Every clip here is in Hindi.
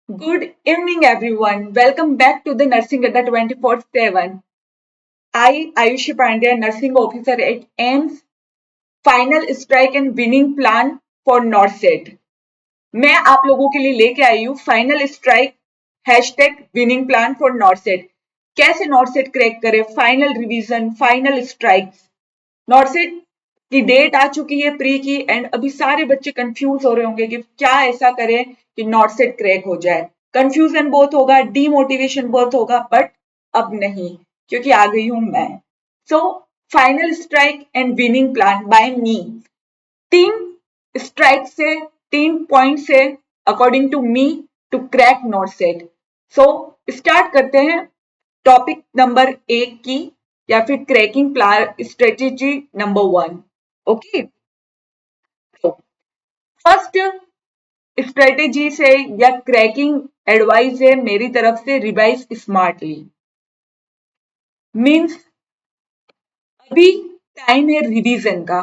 Good evening, everyone. Welcome back to the Nursing Adda 24/7. I, Ayushi Pandya, Nursing Officer at AIMS, Final Strike and Winning Plan for NORCET. मैं आप लोगों के लिए लेके आई हूँ final strike hashtag winning plan for नॉर्सेट। कैसे नॉर्सेट क्रैक करे, फाइनल रिवीजन, फाइनल स्ट्राइक्स। नॉर्सेट की डेट आ चुकी है प्री की एंड अभी सारे बच्चे कंफ्यूज हो रहे होंगे कि क्या ऐसा करें कि नॉर्सेट क्रैक हो जाए। कंफ्यूजन बहुत होगा, डीमोटिवेशन बहुत होगा, बट अब नहीं, क्योंकि आ गई हूं मैं। So final strike and winning plan by me. 3 strike से, 3 पॉइंट से according to me to crack NORCET. So start करते हैं टॉपिक नंबर 1 की, या फिर cracking plan strategy number 1। Okay, तो फर्स्ट स्ट्रेटेजी से या क्रैकिंग एडवाइस है मेरी तरफ से, रिवाइज स्मार्टली। मीन्स अभी टाइम है रिवीजन का।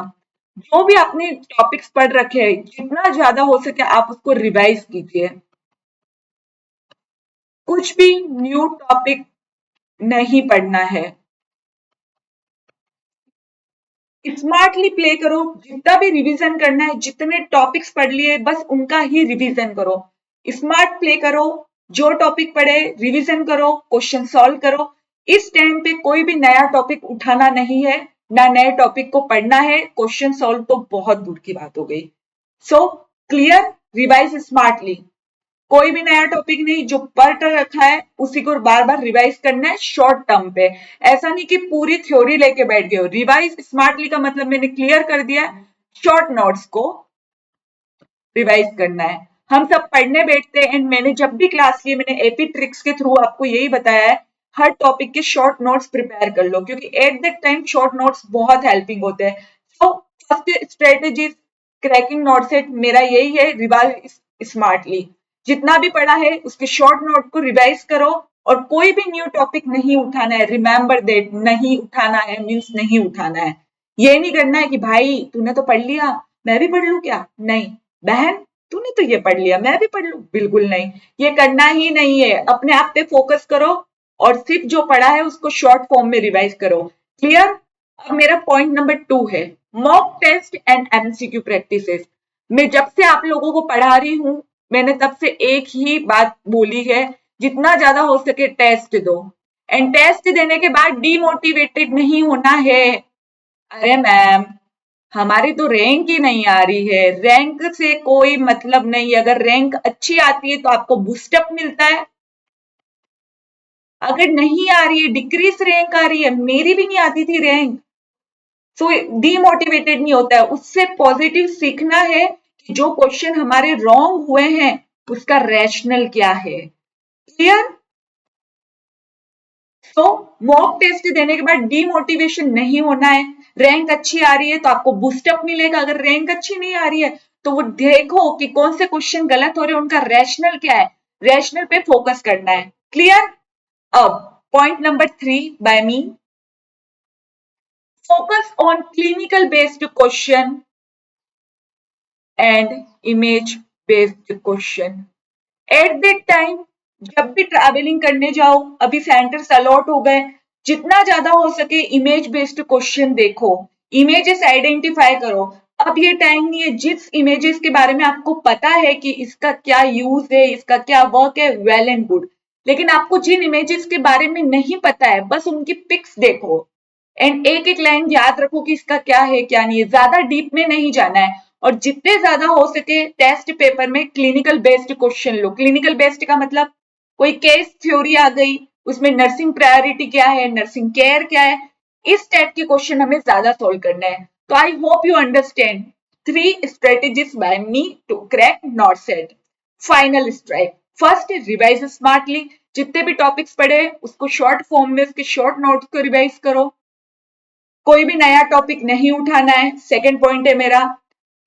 जो भी आपने टॉपिक्स पढ़ रखे हैं, जितना ज्यादा हो सके आप उसको रिवाइज कीजिए। कुछ भी न्यू टॉपिक नहीं पढ़ना है। स्मार्टली प्ले करो। जितना भी रिवीजन करना है, जितने टॉपिक्स पढ़ लिए बस उनका ही रिवीजन करो। स्मार्ट प्ले करो, जो टॉपिक पढ़े रिवीजन करो, क्वेश्चन सॉल्व करो। इस टाइम पे कोई भी नया टॉपिक उठाना नहीं है, ना नए टॉपिक को पढ़ना है। क्वेश्चन सॉल्व तो बहुत दूर की बात हो गई। So clear, revise smartly. कोई भी नया टॉपिक नहीं, जो पढ़ रखा है उसी को बार बार रिवाइज करना है शॉर्ट टर्म पे। ऐसा नहीं कि पूरी थ्योरी लेके बैठ गए हो। रिवाइज स्मार्टली का मतलब मैंने क्लियर कर दिया, शॉर्ट नोट्स को रिवाइज करना है। हम सब पढ़ने बैठते हैं एंड मैंने जब भी क्लास ली, मैंने एपी ट्रिक्स के थ्रू आपको यही बताया है, हर टॉपिक के शॉर्ट नोट्स प्रिपेयर कर लो, क्योंकि eight that time short notes बहुत हेल्पिंग होते हैं। So first strategy cracking not set मेरा यही है, रिवाइज स्मार्टली। जितना भी पढ़ा है उसके शॉर्ट नोट को रिवाइज करो, और कोई भी न्यू टॉपिक नहीं उठाना है। रिमेंबर दैट, नहीं उठाना है मीन्स नहीं उठाना है। ये नहीं करना है कि भाई तूने तो पढ़ लिया, मैं भी पढ़ लूं क्या। नहीं बहन, तूने तो ये पढ़ लिया, मैं भी पढ़ लूं, बिल्कुल नहीं। ये करना ही नहीं है। अपने आप पे फोकस करो और सिर्फ जो पढ़ा है उसको शॉर्ट फॉर्म में रिवाइज करो। क्लियर। अब मेरा पॉइंट नंबर 2 है mock test and MCQ practices. मैं जब से आप लोगों को पढ़ा रही हूं, मैंने तब से एक ही बात बोली है, जितना ज्यादा हो सके टेस्ट दो। एंड टेस्ट देने के बाद डीमोटिवेटेड नहीं होना है। अरे मैम, हमारी तो रैंक ही नहीं आ रही है। रैंक से कोई मतलब नहीं। अगर रैंक अच्छी आती है तो आपको बूस्टअप मिलता है, अगर नहीं आ रही है, डिक्रीज रैंक आ रही है, मेरी भी नहीं आती थी रैंक, सो डीमोटिवेटेड नहीं होता है। उससे पॉजिटिव सीखना है कि जो क्वेश्चन हमारे रॉन्ग हुए हैं उसका रैशनल क्या है। क्लियर। तो मॉक टेस्ट देने के बाद डीमोटिवेशन नहीं होना है। रैंक अच्छी आ रही है तो आपको बूस्टअप मिलेगा, अगर रैंक अच्छी नहीं आ रही है तो वो देखो कि कौन से क्वेश्चन गलत हो रहे हैं, उनका रैशनल क्या है, रैशनल पे फोकस करना है। क्लियर। अब point number 3 by me, focus on clinical based question and image based question. At that time जब भी ट्रैवलिंग करने जाओ, अभी सेंटर्स अलॉट हो गए, जितना ज्यादा हो सके इमेज बेस्ड क्वेश्चन देखो, इमेजेस आइडेंटिफाई करो। अब ये टाइम नहीं है, जिस इमेजेस के बारे में आपको पता है कि इसका क्या यूज है, इसका क्या वर्क है, वेल एंड गुड। लेकिन आपको जिन इमेजेस के बारे में नहीं पता है, बस उनकी पिक्स देखो एंड एक एक लाइन याद रखो कि इसका क्या है क्या नहीं है। ज्यादा डीप में नहीं जाना है, और जितने ज्यादा हो सके टेस्ट पेपर में क्लिनिकल बेस्ड क्वेश्चन लो। क्लिनिकल बेस्ड का मतलब कोई केस थ्योरी आ गई, उसमें नर्सिंग प्रायोरिटी क्या है, नर्सिंग केयर क्या है, इस टाइप के क्वेश्चन हमें ज्यादा सोल्व करना है। तो I hope you understand 3 strategies by me to crack NORCET. Final strike, first revise smartly. जितने भी टॉपिक्स पढ़े उसको शॉर्ट फॉर्म में उसके शॉर्ट नोट्स को रिवाइज करो। कोई भी नया टॉपिक नहीं उठाना है, सेकंड पॉइंट है मेरा।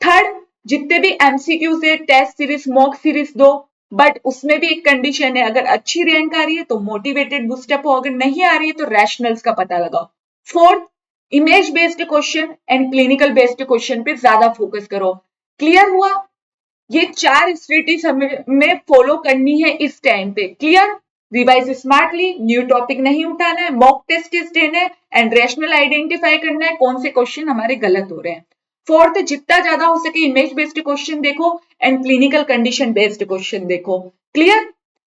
थर्ड, जितने भी एमसीक्यूज है, टेस्ट सीरीज, मॉक सीरीज दो, बट उसमें भी एक कंडीशन है, अगर अच्छी रैंक आ रही है तो मोटिवेटेड बूस्टअप हो, अगर नहीं आ रही है तो रैशनल्स का पता लगाओ। Fourth, image based question and clinical based question पे ज्यादा फोकस करो। क्लियर हुआ। ये 4 स्ट्रेटेजीज हमें फॉलो करनी है इस टाइम पे। Clear? Revise smartly, new topic नहीं उठाना है, मॉक टेस्ट देना है एंड रैशनल आइडेंटिफाई करना है कौन से क्वेश्चन हमारे गलत हो रहे हैं। फोर्थ, जितना ज्यादा हो सके इमेज बेस्ड क्वेश्चन देखो and clinical condition based question देखो। क्लियर?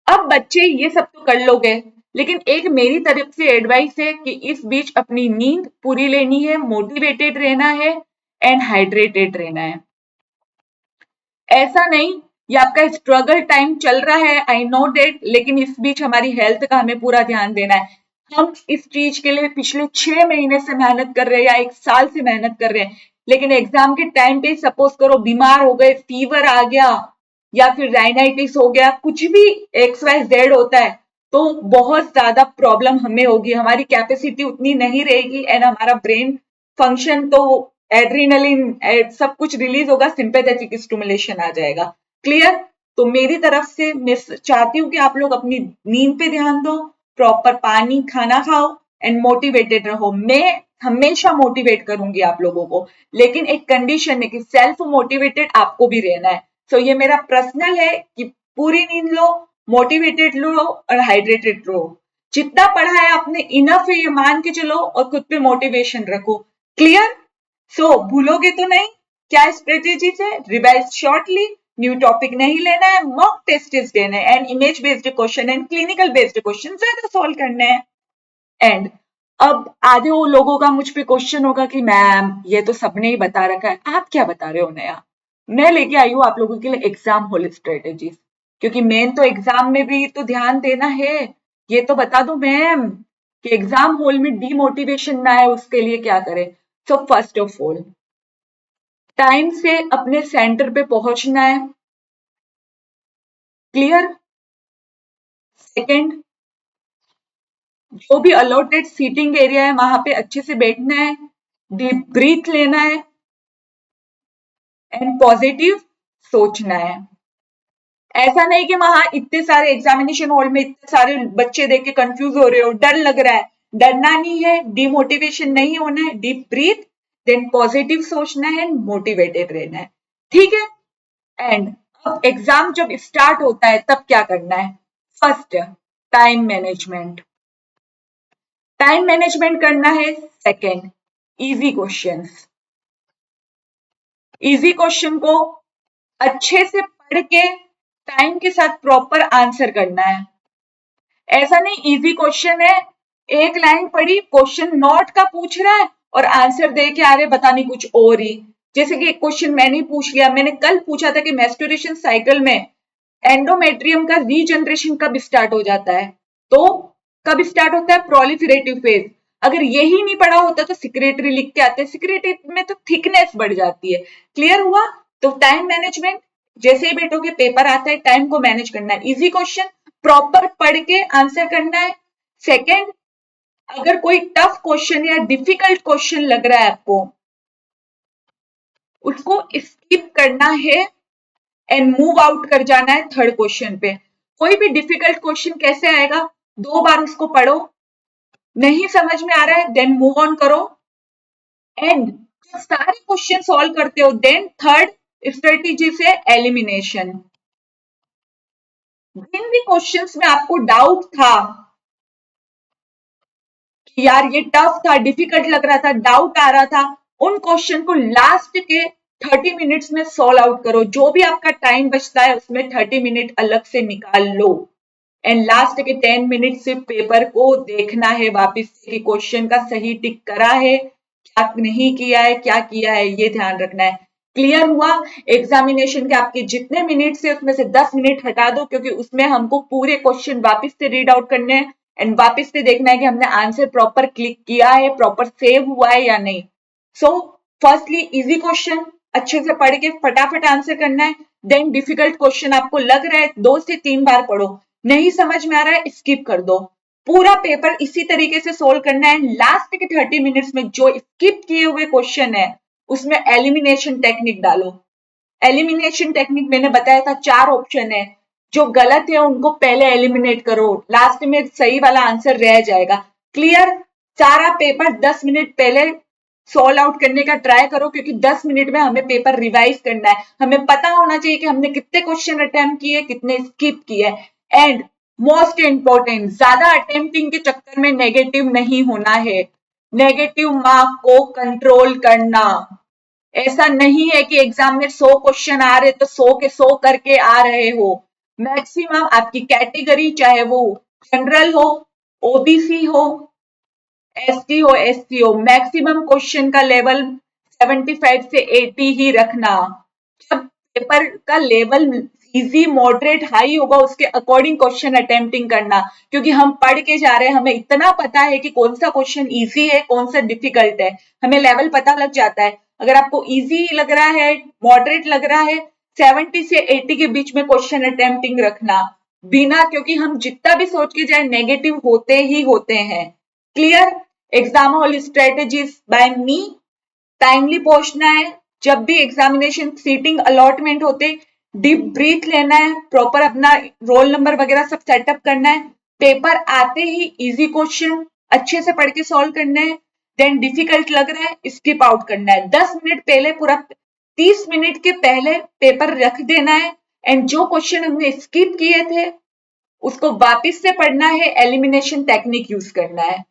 अब बच्चे ये सब तो कर लोगे, लेकिन एक मेरी तरफ से एडवाइस है कि इस बीच अपनी नींद पूरी लेनी है, मोटिवेटेड रहना है एंड हाइड्रेटेड रहना है। ऐसा नहीं, ये आपका स्ट्रगल टाइम चल रहा है, आई नो डेट, लेकिन इस बीच हमारी हेल्थ का हमें पूरा ध्यान देना है। हम इस चीज के लिए पिछले 6 महीने से मेहनत कर रहे हैं या 1 साल से मेहनत कर रहे हैं, लेकिन एग्जाम के टाइम पे सपोज करो बीमार हो गए, फीवर आ गया या फिर राइनाइटिस हो गया, कुछ भी XYZ होता है, तो बहुत ज्यादा प्रॉब्लम हमें होगी, हमारी कैपेसिटी उतनी नहीं रहेगी एंड हमारा ब्रेन फंक्शन तो एड्रीनलिन सब कुछ रिलीज होगा, सिंपैथेटिक स्टिमुलेशन आ जाएगा। क्लियर? तो मेरी तरफ से मैं चाहती हूँ कि आप लोग अपनी नींद पे ध्यान दो, प्रॉपर पानी खाना खाओ एंड मोटिवेटेड रहो। मैं हमेशा मोटिवेट करूंगी आप लोगों को, लेकिन एक कंडीशन है कि सेल्फ मोटिवेटेड आपको भी रहना है। सो ये मेरा पर्सनल है कि पूरी नींद लो, मोटिवेटेड लो और हाइड्रेटेड रहो। जितना पढ़ा है आपने इनफ है ये मान के चलो और खुद पे मोटिवेशन रखो। क्लियर? सो भूलोगे तो नहीं क्या स्ट्रेटेजी है? रिवाइज शॉर्टली, न्यू टॉपिक नहीं लेना है, मॉक टेस्ट देना है and image based question and clinical based question ज्यादा सॉल्व करने हैं। एंड अब आधे वो लोगों का मुझ पे क्वेश्चन होगा कि मैम ये तो सबने ही बता रखा है, आप क्या बता रहे हो नया? मैं लेके आई हूँ आप लोगों के लिए एग्जाम हॉल स्ट्रेटेजीज, क्योंकि मेन तो एग्जाम में भी तो ध्यान देना है। ये तो बता दो मैम कि एग्जाम हॉल में डीमोटिवेशन ना आए उसके लिए क्या करें। So first of all, time से अपने सेंटर पे पहुंचना है। क्लियर? सेकंड, जो भी अलॉटेड सीटिंग एरिया है वहां पे अच्छे से बैठना है, डीप ब्रीथ लेना है एंड पॉजिटिव सोचना है। ऐसा नहीं कि वहां इतने सारे एग्जामिनेशन हॉल में इतने सारे बच्चे देख के कंफ्यूज हो रहे हो, डर लग रहा है, डरना नहीं है, डिमोटिवेशन नहीं होना है, डीप ब्रीथ देन पॉजिटिव सोचना है, मोटिवेटेड रहना है। ठीक है? एंड अब एग्जाम जब स्टार्ट होता है तब क्या करना है? First, time management, time management करना है। Second, easy questions, easy question को अच्छे से पढ़ के टाइम के साथ प्रॉपर आंसर करना है। ऐसा नहीं इजी क्वेश्चन है, एक लाइन पढ़ी, क्वेश्चन नोट का पूछ रहा है और आंसर दे के आ रहे बता नहीं कुछ और ही। जैसे कि एक क्वेश्चन मैंने पूछ लिया, मैंने कल पूछा था कि मेस्टुरेशन साइकिल में एंडोमेट्रियम का रीजनरेशन कब स्टार्ट हो जाता है? तो कब स्टार्ट होता है? Proliferative phase. अगर यही नहीं पढ़ा होता तो सिक्रेटरी लिख के आते हैं, सिक्रेटरी में तो थिकनेस बढ़ जाती है। क्लियर हुआ? तो टाइम मैनेजमेंट, जैसे ही बैठोगे पेपर आता है, टाइम को मैनेज करना है, इजी क्वेश्चन प्रॉपर पढ़ के आंसर करना है। सेकेंड, अगर कोई टफ क्वेश्चन या डिफिकल्ट क्वेश्चन लग रहा है आपको, उसको स्किप करना है एंड मूव आउट कर जाना है थर्ड क्वेश्चन पे। कोई भी डिफिकल्ट क्वेश्चन कैसे आएगा? 2 बार उसको पढ़ो, नहीं समझ में आ रहा है देन मूव ऑन करो एंड जब सारे क्वेश्चन सॉल्व करते हो देन थर्ड स्ट्रेटेजी से एलिमिनेशन। जिन भी क्वेश्चंस में आपको डाउट था कि यार ये टफ था, डिफिकल्ट लग रहा था, डाउट आ रहा था, उन क्वेश्चन को लास्ट के 30 मिनट्स में सॉल्व आउट करो। जो भी आपका टाइम बचता है उसमें 30 मिनट अलग से निकाल लो एंड लास्ट के 10 मिनट से पेपर को देखना है वापस से कि क्वेश्चन का सही टिक करा है, क्या नहीं किया है, क्या किया है, ये ध्यान रखना है। क्लियर हुआ? एग्जामिनेशन के आपके जितने मिनट से उसमें से 10 मिनट हटा दो, क्योंकि उसमें हमको पूरे क्वेश्चन वापस से रीड आउट करने हैं एंड वापस से देखना है कि हमने आंसर प्रॉपर क्लिक किया है, प्रॉपर सेव हुआ है या नहीं। सो फर्स्टली इजी क्वेश्चन अच्छे से पढ़ के फटाफट आंसर करना है, देन डिफिकल्ट क्वेश्चन आपको लग रहा है 2 से 3 बार पढ़ो, नहीं समझ में आ रहा है स्किप कर दो, पूरा पेपर इसी तरीके से सोल्व करना है। लास्ट के 30 मिनट्स में जो स्किप किए हुए क्वेश्चन है उसमें एलिमिनेशन टेक्निक डालो। एलिमिनेशन टेक्निक मैंने बताया था 4 ऑप्शन है, जो गलत है उनको पहले एलिमिनेट करो, लास्ट में सही वाला आंसर रह जाएगा। क्लियर? सारा पेपर 10 मिनट पहले सॉल्व आउट करने का ट्राई करो, क्योंकि 10 मिनट में हमें पेपर रिवाइज करना है। हमें पता होना चाहिए कि हमने कितने क्वेश्चन अटेम्प्ट किए, कितने स्किप किए। एंड मोस्ट इंपॉर्टेंट, ज्यादा अटेम्प्टिंग के चक्कर में नेगेटिव नहीं होना है। नेगेटिव मार्क को कंट्रोल करना। ऐसा नहीं है कि एग्जाम में 100 क्वेश्चन आ रहे तो 100 के 100 करके आ रहे हो। मैक्सिमम आपकी कैटेगरी, चाहे वो जनरल हो, ओबीसी हो, एसटी हो, एससी हो, मैक्सिमम क्वेश्चन का लेवल 75 से 80 ही रखना। जब पेपर का लेवल इजी, मॉडरेट, हाई होगा, उसके अकॉर्डिंग क्वेश्चन अटेम्प्टिंग करना, क्योंकि हम पढ़ के जा रहे हैं, हमें इतना पता है कि कौन सा क्वेश्चन इजी है, कौन सा डिफिकल्ट है, हमें लेवल पता लग जाता है। अगर आपको इजी लग रहा है, मॉडरेट लग रहा है, 70 से 80 के बीच में क्वेश्चन अटेम्प्टिंग रखना, बिना, क्योंकि हम जितना भी सोच के जाए नेगेटिव होते ही होते हैं। Clear? Exam hall strategies by me. Timely पहुंचना है, जब भी एग्जामिनेशन सीटिंग अलॉटमेंट होते, डीप ब्रीथ लेना है, प्रॉपर अपना रोल नंबर वगैरह सब सेटअप करना है। पेपर आते ही इजी क्वेश्चन अच्छे से पढ़ के सॉल्व करना है। देन डिफिकल्ट लग रहा है, स्किप आउट करना है। 10 मिनट पहले, पूरा 30 मिनट के पहले पेपर रख देना है। एंड जो क्वेश्चन हमने स्किप किए थे उसको वापस से पढ़ना है, एलिमिनेशन टेक्निक यूज करना है।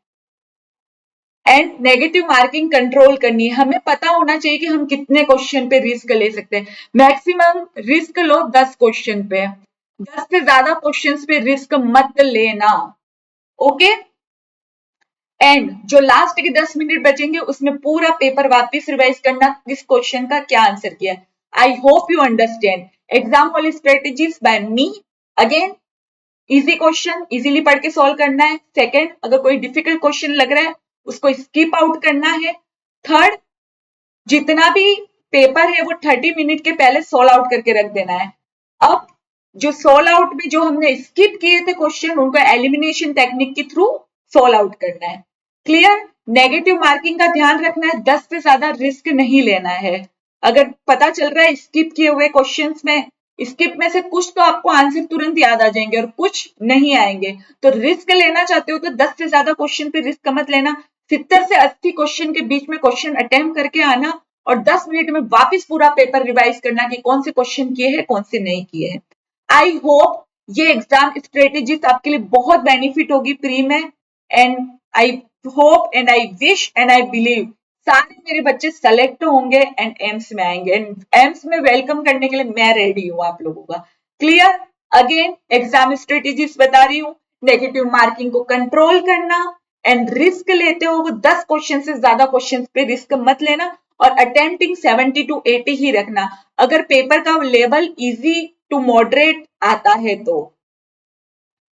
एंड नेगेटिव मार्किंग कंट्रोल करनी है। हमें पता होना चाहिए कि हम कितने क्वेश्चन पे रिस्क ले सकते हैं। मैक्सिमम रिस्क लो 10 क्वेश्चन पे, 10 से ज्यादा क्वेश्चंस पे रिस्क मत लेना। ओके? एंड जो लास्ट के 10 मिनट बचेंगे उसमें पूरा पेपर वापस रिवाइज करना, किस क्वेश्चन का क्या आंसर किया। I hope you understand exam hall strategies by me. Again, easy question easily पढ़ के सॉल्व करना है। सेकंड, अगर कोई डिफिकल्ट क्वेश्चन लग रहा है उसको स्किप आउट करना है। थर्ड, जितना भी पेपर है वो 30 मिनट के पहले सॉल्व आउट करके रख देना है। अब जो सॉल्व आउट में जो हमने स्किप किए थे क्वेश्चन, उनको एलिमिनेशन टेक्निक के थ्रू सॉल्व आउट करना है। क्लियर? नेगेटिव मार्किंग का ध्यान रखना है, 10 से ज्यादा रिस्क नहीं लेना है। अगर पता चल रहा है स्किप किए हुए क्वेश्चंस में, स्किप में से कुछ तो आपको आंसर तुरंत याद आ जाएंगे और कुछ नहीं आएंगे, तो रिस्क लेना चाहते हो तो 10 से ज्यादा क्वेश्चन पे रिस्क मत लेना। 70 से 80 क्वेश्चन के बीच में क्वेश्चन अटेम्प्ट करके आना और 10 मिनट में वापस पूरा पेपर रिवाइज करना कि कौन से क्वेश्चन किए हैं, कौन से नहीं किए हैं। आई होप ये एग्जाम स्ट्रेटेजीज आपके लिए बहुत बेनिफिट होगी प्री में। And I hope and I wish and I believe सारे मेरे बच्चे सेलेक्ट होंगे एंड एम्स में आएंगे। एंड एम्स में वेलकम करने के लिए मैं रेडी हूँ आप लोगों का। क्लियर? अगेन एग्जाम स्ट्रेटेजीज बता रही हूँ। नेगेटिव मार्किंग को कंट्रोल करना, एंड रिस्क लेते हो वो 10 क्वेश्चन से ज्यादा क्वेश्चन पे रिस्क मत लेना, और अटेम्प्टिंग 70 to 80 ही रखना अगर पेपर का लेवल इजी टू मॉडरेट आता है तो।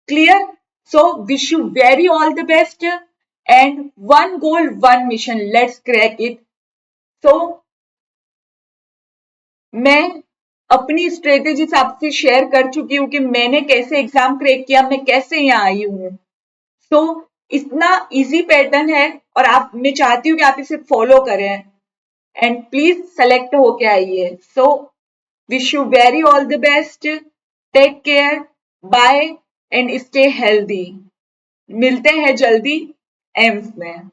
Clear? So wish you very all the best and one goal one mission, let's crack it. So मैं अपनी स्ट्रेटेजीज आपसे शेयर कर चुकी हूँ कि मैंने कैसे एग्जाम क्रैक किया, मैं कैसे यहाँ आई हूँ। सो इतना इजी पैटर्न है और आप, मैं चाहती हूँ कि आप इसे फॉलो करें एंड प्लीज सेलेक्ट होके आइए। So wish you very all the best, take care, bye and stay healthy. मिलते हैं जल्दी एम्स में।